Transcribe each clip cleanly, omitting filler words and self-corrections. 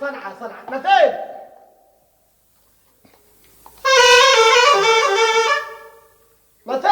صنعاء صنعاء مثل مثل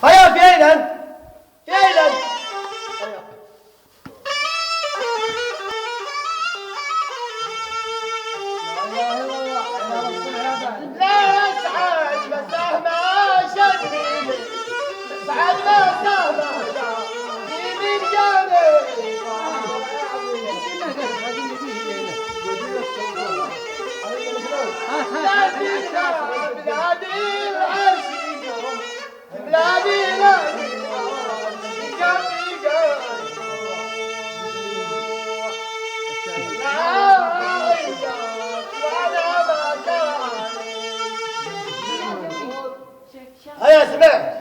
هيا فينا فينا لا سعد مساه ما شدني سعد مساه ما شدني من جانبي لا فينا بلادي العرشي بلادي لا هيا سمع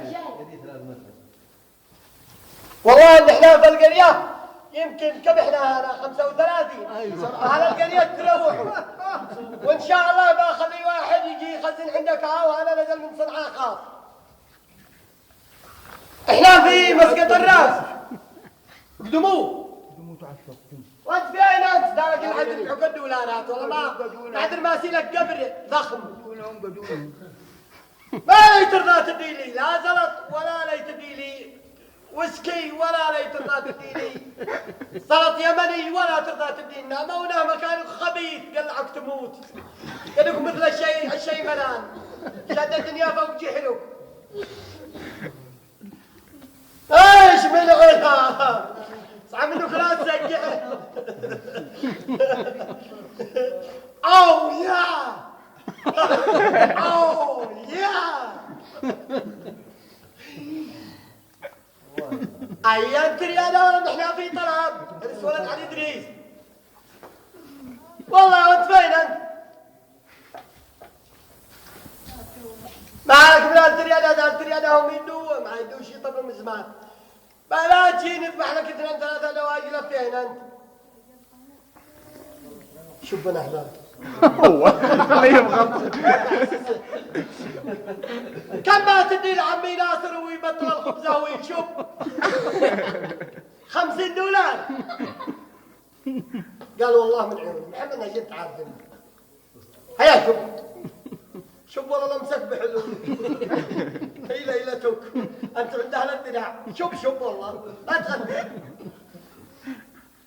والله ان احنا في القريه يمكن كم احنا هنا 35 على القريه تروحوا وان شاء الله باخلي واحد يجي يخزن عندك وانا نزل من صنعاء خاص. احنا في مسقط الراس قدموه وانت في اين انت دارك العدل عقد دولارات والله ما عدل ما سيلك قبر ضخم ما ترضى تدي لي لا زلط ولا لي تدي لي وسكي ولا لي ترضى تدي لي زلط يمني ولا ترضى تدي لنا مونا مكانك خبيث قلعك تموت كانك مثل الشيء ملان شد الدنيا فوق جحلك ايش من عيها صعب منه خلاص سجع او يا او يا ايام تريانا ولا نحن في طلب الولد علي ادريس والله وانت فين انت معك بلال تريانا هم يدوا ما يدوش يطبوا من زمان بلا تجي نذبح لك 2 3 دواجن فين انت شوف انا احلام هو اللي يبغى كم ما تدي لعمي ناصر ويبطل الخبزه ويشوف 50 دولار قال والله من عيوني محمد نجد عارفني هيا شوف والله لمسك بحلو هي ليلتك انت عند اهل الدراع شوف والله لا تغني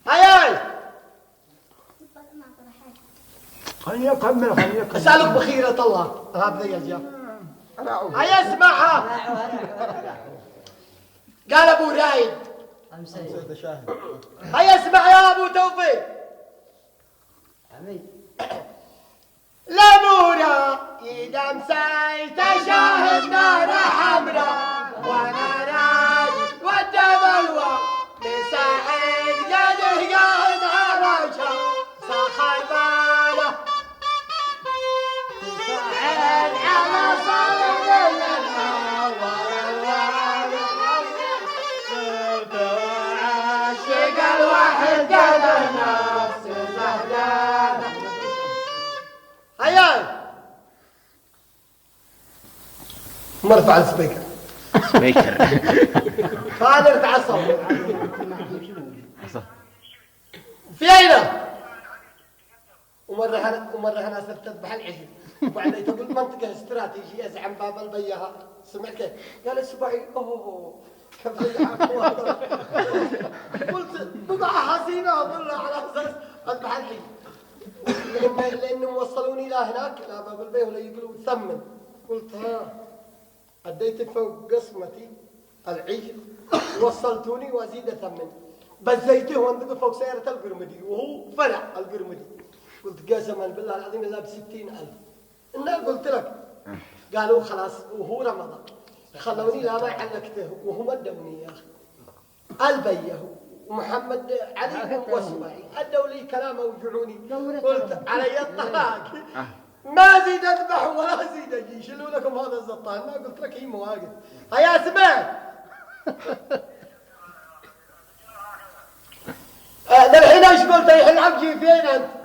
هياي خليني اكمل اسالك بخيرة الله هذا يا زياد هيا اسمعها قال ابو رايد هيا اسمع يا ابو توفيق لابورا يدم سيت شاهد نار حمراء وانا راجل والدبلوى مساعد قده قاعد عرشا صخر باله مساعد على صلب النور عاشق الواحد قد نفس زهدانه هيا مرفع السبيكر هذا ارفع الصوت في اين ومره انا صرت اذبح العجل وبعدين تقول منطقه استراتيجيه ازعم باب البيها سمعت كيف قال اسبوعي اوه كيف قلت بضعه حزينه اظل على اساس اذبح العجل لانهم وصلوني الى هناك الى باب البيه ولا يقولوا ثمن قلت ها اديت فوق قسمتي العجل وصلتوني وازيد ثمن بزيته وانطق فوق سياره القرمدي وهو فرع القرمدي قلت قسما بالله العظيم الا ب60,000 إنه قلت لك قالوا خلاص وهو رمضان خلوني لا ما علقته وهم ودوني يا اخي البيه ومحمد علي واسماعيل ادوا لي كلام وجعوني قلت علي الطلاق ما زيد اذبح ولا زيد اجي شيلوا لكم هذا الزطان ما قلت لك هي مواقف هيا سمعت الحين ايش قلت يا العبجي فين انت؟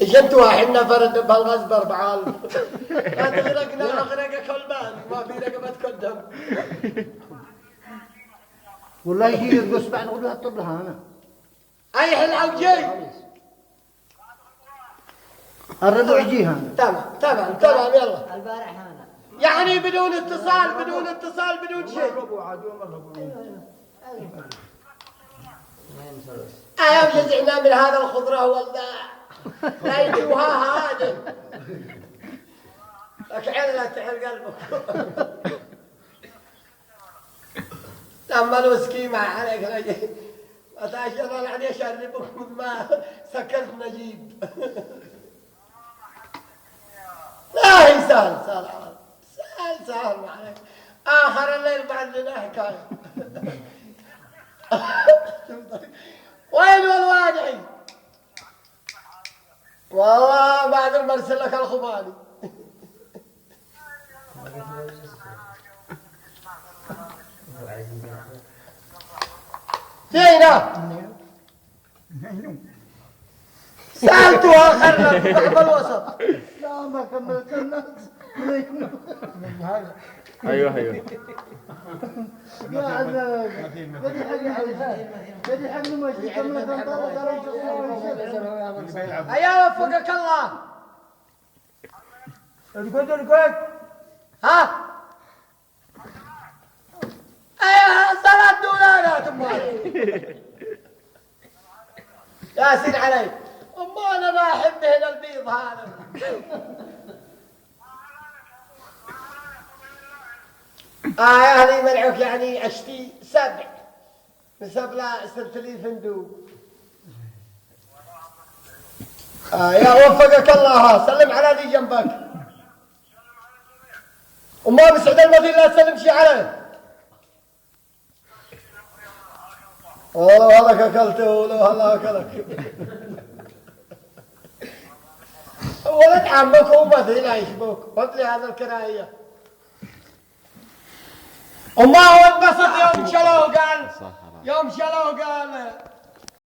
ايش انتوا احنا فرد بالغاز ب4000 اغرقنا اغرقك البال ما في رقبتك الدم والله يجي يرقص بعد نقول له اطلب لها انا اي العبجي الربع يجيها تمام يلا البارح هذا يعني بدون اتصال بدون شيء جزعنا من هذا الخضره والذا لا يجوها هذا لك علة قلبك لما الوسكي مع عليك أتعشر العدي أشربك ما سكرت نجيب لا هي سهل معك آخر الليل بعد لنا حكاية وين والوادعي والله بعد المرسل لك الخبالي فينا سألتها خلنا في الوسط لا ما كملت الناس ايوه يا عزاز بدي حق المشي كملت هيا وفقك الله القد ها ايوه صلاة دولارات امال ياسين علي اما انا ما احب هنا البيض هذا يعني ملعوك يعني اشتي 7 من 7 سلسلي فندوق يا وفقك الله سلم على ذي جنبك وما بسعد المضي لا تسلم شي عليه والله هلك اكلته ولو هلا اكلك ولد عمك ومثل لا يشبوك مثل هذا الكراهيه وما هو انبسط يوم شلوه قال